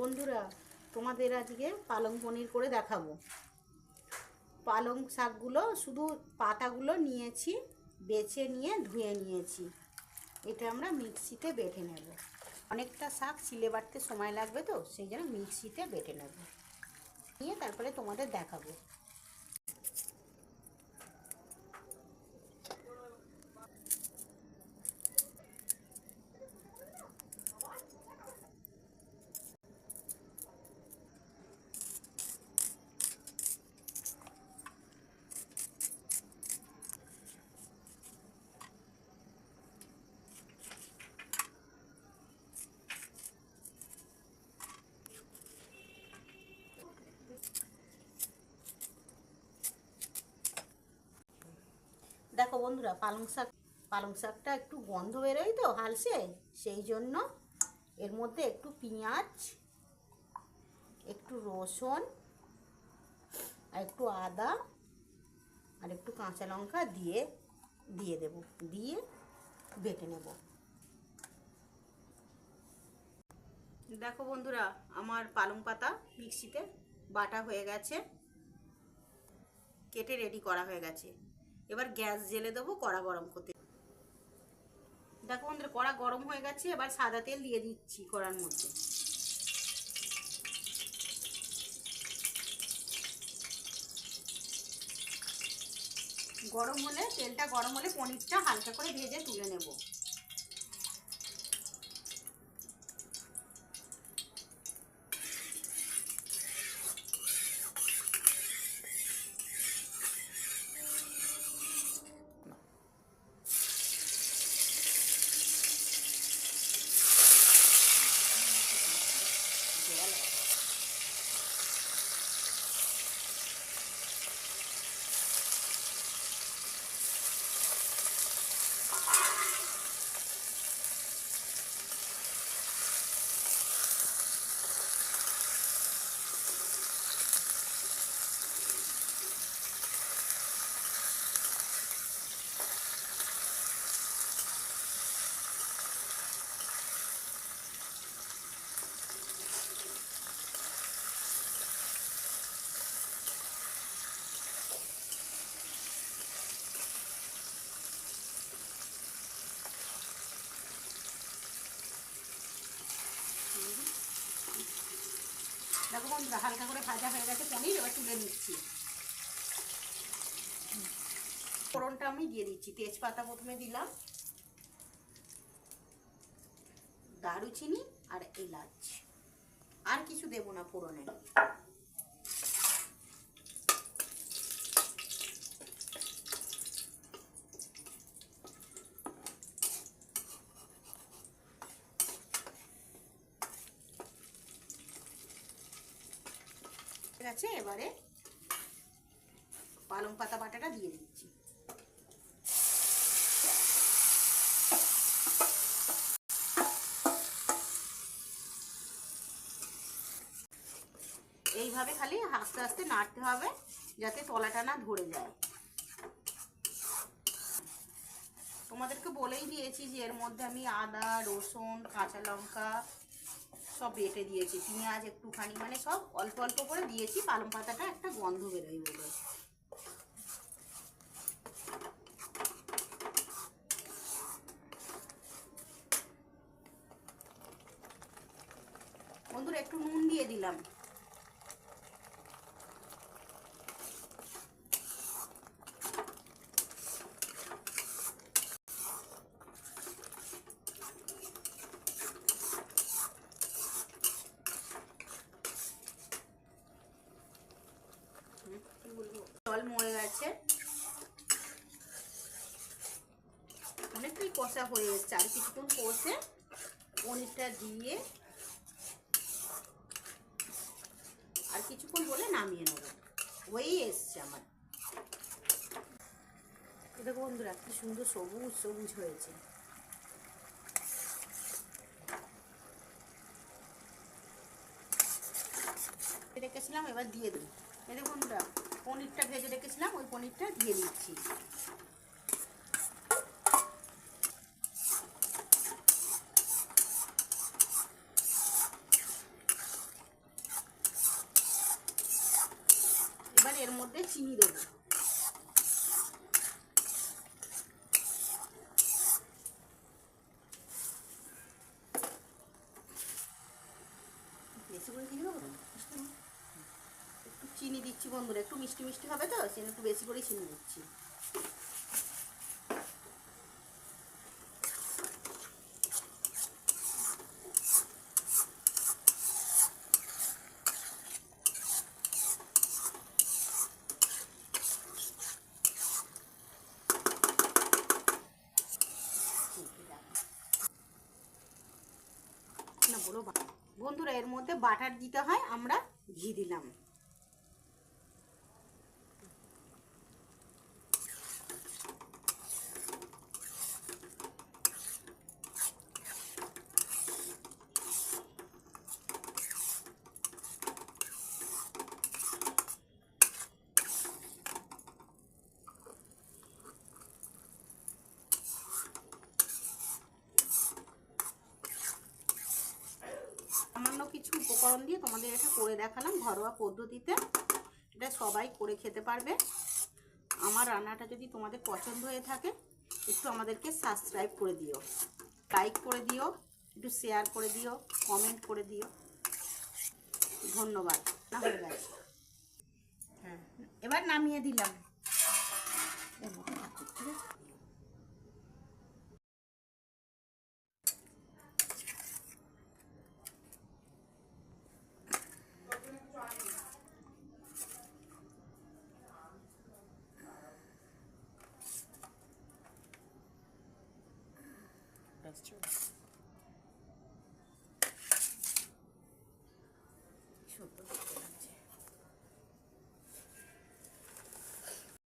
বন্ধুরা, তোমাদের আজকে পালং পনির করে দেখাবো। পালং শাকগুলো শুধু পাতাগুলো নিয়েছি, বেছে নিয়ে ধুয়ে নিয়েছি। এটা আমরা মিক্সিতে বেটে নেব। অনেকটা শাক ছিলে বাটতে সময় লাগবে, তো সেই জন্য মিক্সিতে বেটে নেব, নিয়ে তারপরে তোমাদের দেখাবো। দেখো বন্ধুরা, পালং শাকটা একটু গন্ধ বেরোয় তো হালসে, সেই জন্য এর মধ্যে একটু পেঁয়াজ, একটু রসুন, আর একটু আদা, আর একটু কাঁচা লঙ্কা দিয়ে দেব, দিয়ে বেটে নেব। দেখো বন্ধুরা, আমার পালং পাতা মিক্সিতে বাটা হয়ে গেছে, কেটে রেডি করা হয়ে গেছে। এবার গ্যাস জ্বেলে দেবো, কড়া গরম করতে। দেখো বন্ধুরা, কড়া গরম হয়ে গেছে, এবার সাদা তেল দিয়ে দিচ্ছি কড়ার মধ্যে। তেলটা গরম হলে পনিরটা হালকা করে ভেজে তুলে নেব। দেখো বন্ধুরা, হালকা করে ভাজা হয়ে গেছে পনির, এবার তুলে নিচ্ছি। ফোড়নটা আমি দিয়ে দিচ্ছি। তেজপাতা প্রথমে দিলাম, দারুচিনি আর এলাচ, আর কিছু দেব না ফোড়নে। ঠিক আছে, এবারে পালং পাতা বাটাটা দিয়ে দিচ্ছি। এইভাবে খালি আস্তে আস্তে নাড়তে হবে, যাতে তলাটা না ধরে যায়। তোমাদেরকে বলেই দিয়েছি যে এর মধ্যে আমি আদা, রসুন, কাঁচা লঙ্কা সব বেটে দিয়েছি, পেঁয়াজ একটুখানি, মানে সব অল্প অল্প করে দিয়েছি। পালং পাতাটা একটা গন্ধ বেরোয় বলে। বন্ধুরা, একটু নুন দিয়ে দিলাম। জল মরে গেছে, অনেকটাই কষা হয়ে এসছে। আর কিছুক্ষণ কষে পনিরটা দিয়ে আর কিছুক্ষণ বলে নামিয়ে নেব। হয়েই এসছে আমার। দেখো বন্ধুরা, কি সুন্দর সবুজ সবুজ হয়েছে। রেখেছিলাম, এবার দিয়ে দিই। এই দেখো বন্ধুরা, পনিরটা ভেজে রেখেছিলাম, ওই পনিরটা দিয়ে দিচ্ছি। চিনি দেবো। বেশি করে চিনি দেবো, একটু চিনি দিচ্ছি বন্ধুরা, একটু মিষ্টি মিষ্টি হবে তো সেজন্য একটু বেশি করে চিনি দিচ্ছি। না বলো বন্ধুরা, এর মধ্যে বাটার দিতে হয়, আমরা ঘি দিলাম। সামান্য কিছু উপকরণ দিয়ে তোমাদের এটা করে দেখালাম ঘরোয়া পদ্ধতিতে। এটা সবাই করে খেতে পারবে। আমার রান্নাটা যদি তোমাদের পছন্দ হয়ে থাকে একটু আমাদেরকে সাবস্ক্রাইব করে দিও, লাইক করে দিও, একটু শেয়ার করে দিও, কমেন্ট করে দিও। ধন্যবাদ। না হয়ে গেছে, হ্যাঁ এবার নামিয়ে দিলাম। That's true. সুন্দর।